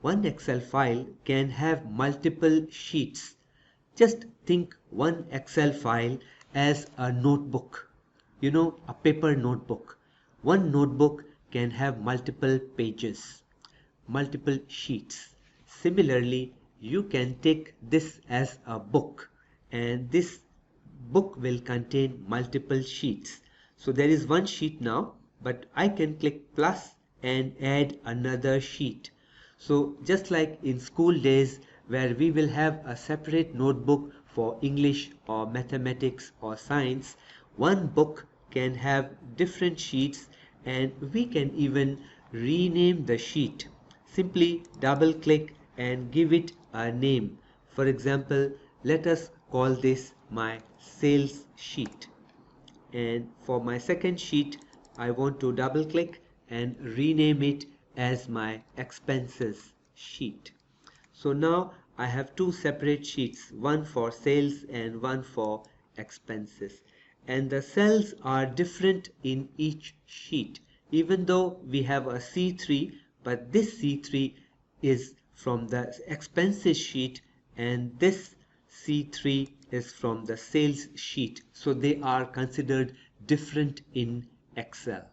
one Excel file can have multiple sheets. Just think one Excel file as a notebook, a paper notebook. One notebook can have multiple pages, multiple sheets. Similarly, you can take this as a book, and this book will contain multiple sheets. So there is one sheet now, but I can click plus and add another sheet. So just like in school days where we will have a separate notebook for English or mathematics or science, one book can have different sheets, and we can even rename the sheet. Simply double click and give it a name. For example, let us call this my sales sheet. And for my second sheet, I want to double click and rename it as my expenses sheet. So now I have two separate sheets, one for sales and one for expenses. And the cells are different in each sheet. Even though we have a C3, but this C3 is from the expenses sheet and this C3 is from the sales sheet. So they are considered different in Excel.